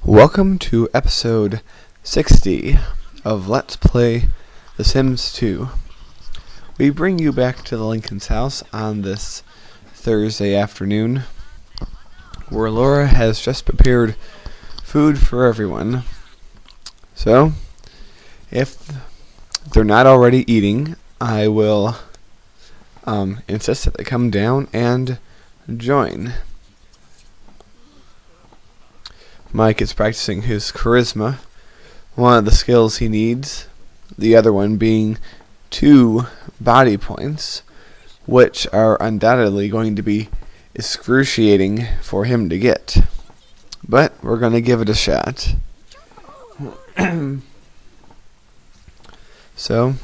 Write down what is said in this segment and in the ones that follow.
Welcome to episode 60 of Let's Play The Sims 2. We bring you back to the Lincoln's house on this Thursday afternoon, where Laura has just prepared food for everyone. So, if they're not already eating, I will insist that they come down and join. Mike is practicing his charisma, one of the skills he needs, the other one being 2 body points, which are undoubtedly going to be excruciating for him to get. But we're going to give it a shot. So,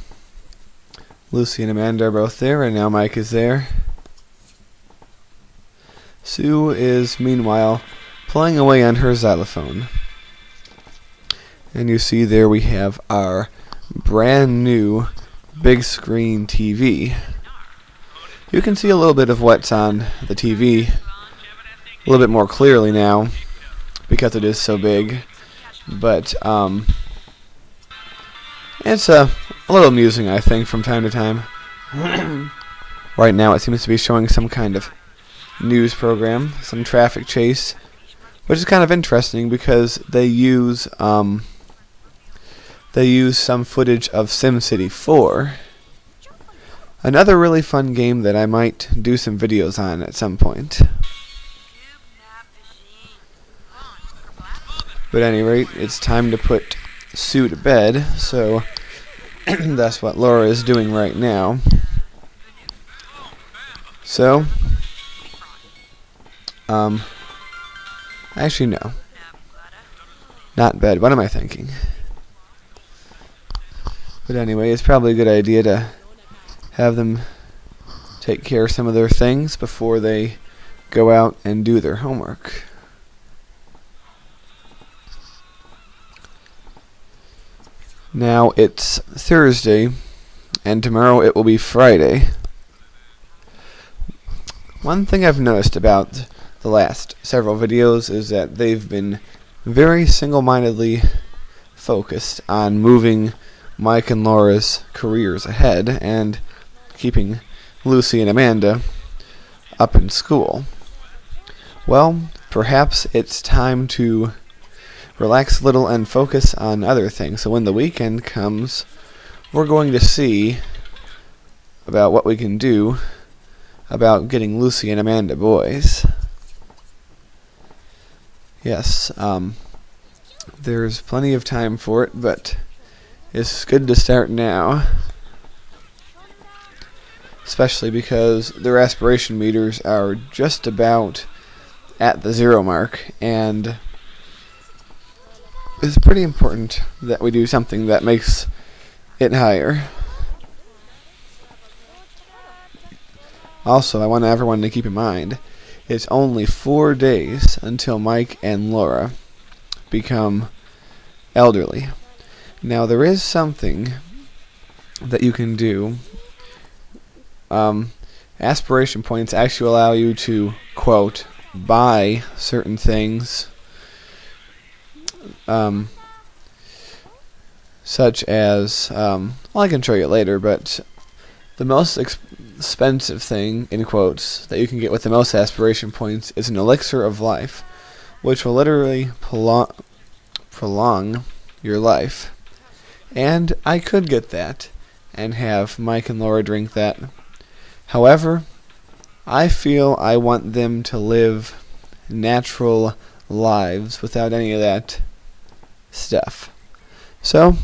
Lucy and Amanda are both there, and now Mike is there. Sue is, meanwhile, playing away on her xylophone. And you see there we have our brand new big screen TV. You can see a little bit of what's on the TV a little bit more clearly now because it is so big. But it's a little amusing, I think, from time to time. Right now it seems to be showing some kind of news program, some traffic chase, which is kind of interesting because they use some footage of SimCity 4. Another really fun game that I might do some videos on at some point. But at any rate, it's time to put Sue to bed, so that's what Laura is doing right now. So, actually, no. Not bed. What am I thinking? But anyway, it's probably a good idea to have them take care of some of their things before they go out and do their homework. Now, it's Thursday, and tomorrow it will be Friday. One thing I've noticed about the last several videos is that they've been very single-mindedly focused on moving Mike and Laura's careers ahead and keeping Lucy and Amanda up in school. Well, perhaps it's time to relax a little and focus on other things. So when the weekend comes, we're going to see about what we can do about getting Lucy and Amanda boys. Yes, there's plenty of time for it, but it's good to start now. Especially because their aspiration meters are just about at the 0 mark, and it's pretty important that we do something that makes it higher. Also, I want everyone to keep in mind, it's only 4 days until Mike and Laura become elderly. Now, there is something that you can do. Aspiration points actually allow you to, quote, buy certain things, such as, well, I can show you later, but the most expensive thing, in quotes, that you can get with the most aspiration points is an elixir of life, which will literally prolong your life. And I could get that and have Mike and Laura drink that. However, I feel I want them to live natural lives without any of that stuff. So,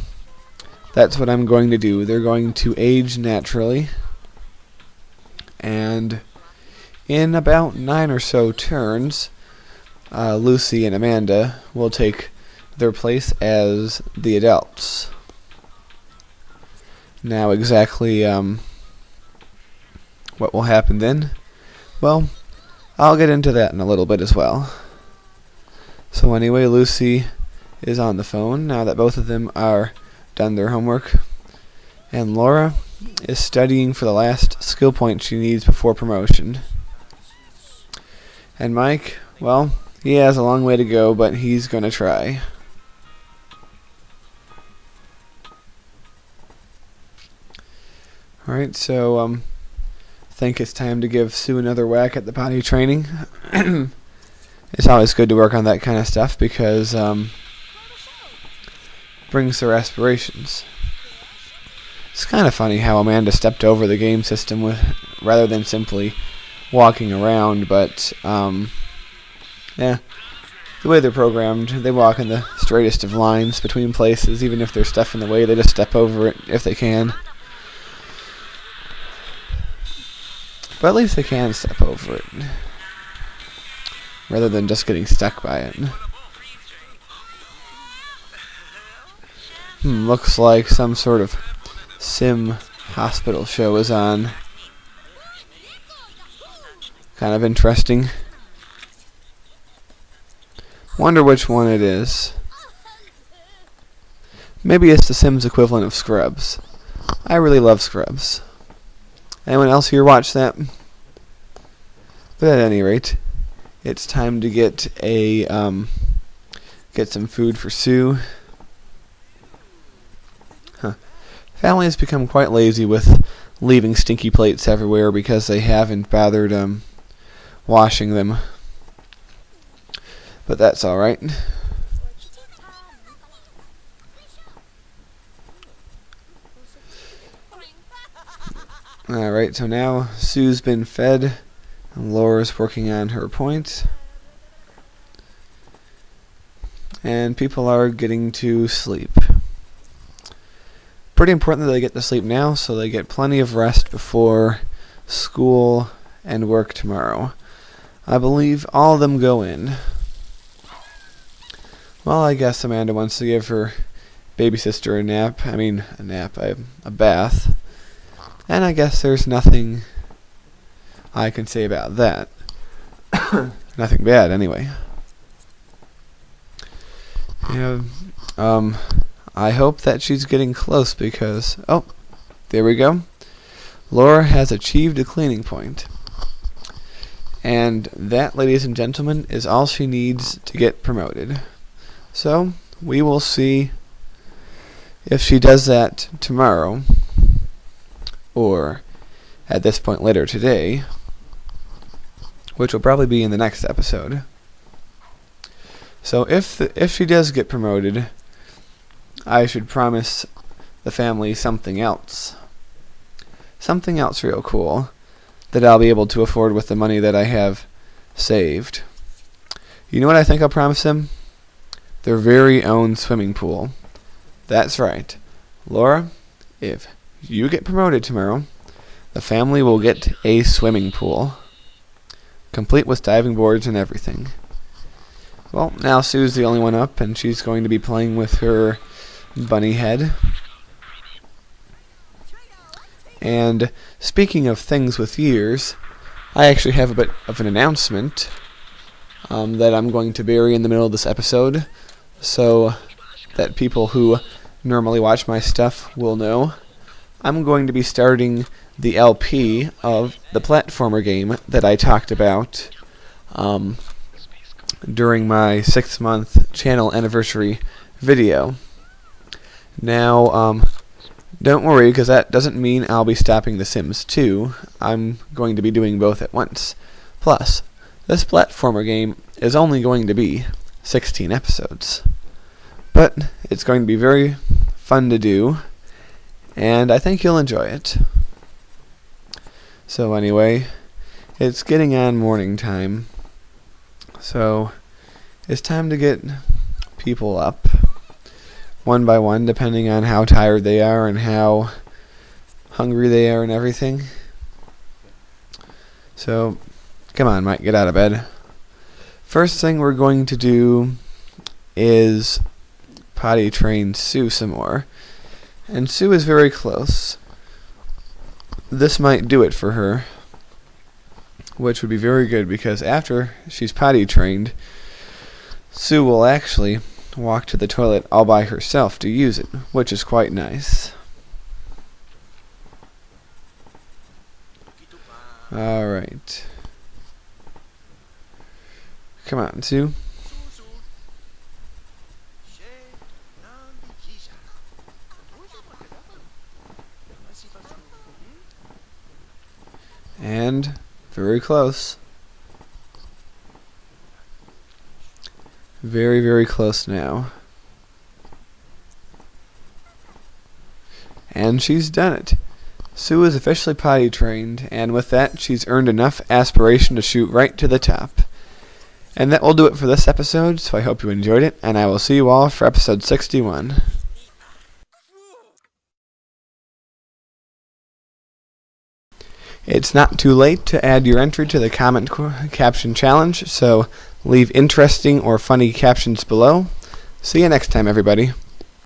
that's what I'm going to do. They're going to age naturally, and in about 9 or so turns, Lucy and Amanda will take their place as the adults. Now, exactly what will happen then? Well, I'll get into that in a little bit as well. So anyway, Lucy is on the phone now that both of them are done their homework, and Laura is studying for the last skill point she needs before promotion. And Mike, well, He has a long way to go, but he's gonna try. Alright, so I think it's time to give Sue another whack at the potty training. It's always good to work on that kind of stuff because brings their aspirations. It's kind of funny how Amanda stepped over the game system rather than simply walking around, but yeah, the way they're programmed, they walk in the straightest of lines between places. Even if there's stuff in the way, they just step over it if they can. But at least they can step over it, rather than just getting stuck by it. Looks like some sort of sim hospital show is on. Kind of interesting. Wonder which one it is. Maybe it's the Sims equivalent of Scrubs. I really love Scrubs. Anyone else here watch that? But at any rate, it's time to get some food for Sue. Family has become quite lazy with leaving stinky plates everywhere because they haven't bothered washing them. But that's alright. Alright, so now Sue's been fed and Laura's working on her point. And people are getting to sleep. Pretty important that they get to sleep now so they get plenty of rest before school and work tomorrow. I believe all of them go in. Well, I guess Amanda wants to give her baby sister a bath. And I guess there's nothing I can say about that. Nothing bad, anyway. Yeah, I hope that she's getting close because... Oh, there we go. Laura has achieved a cleaning point. And that, ladies and gentlemen, is all she needs to get promoted. So, we will see if she does that tomorrow, or at this point later today, which will probably be in the next episode. So if she does get promoted, I should promise the family something else. Something else real cool that I'll be able to afford with the money that I have saved. You know what I think I'll promise them? Their very own swimming pool. That's right. Laura, if you get promoted tomorrow, the family will get a swimming pool, complete with diving boards and everything. Well, now Sue's the only one up, and she's going to be playing with her bunny head. And speaking of things with years, I actually have a bit of an announcement that I'm going to bury in the middle of this episode, so that people who normally watch my stuff will know. I'm going to be starting the LP of the platformer game that I talked about during my 6-month channel anniversary video. Now, don't worry, because that doesn't mean I'll be stopping The Sims 2. I'm going to be doing both at once. Plus, this platformer game is only going to be 16 episodes. But it's going to be very fun to do, and I think you'll enjoy it. So anyway, it's getting on morning time, so it's time to get people up, one by one, depending on how tired they are and how hungry they are and everything. So, come on, Mike, get out of bed. First thing we're going to do is potty train Sue some more. And Sue is very close. This might do it for her, which would be very good because after she's potty trained, Sue will actually walk to the toilet all by herself to use it, which is quite nice. Alright. Come on, Sue. And very close. Very, very close now. And she's done it. Sue is officially potty trained, and with that, she's earned enough aspiration to shoot right to the top. And that will do it for this episode, so I hope you enjoyed it, and I will see you all for episode 61. It's not too late to add your entry to the comment caption challenge, so leave interesting or funny captions below. See you next time, everybody.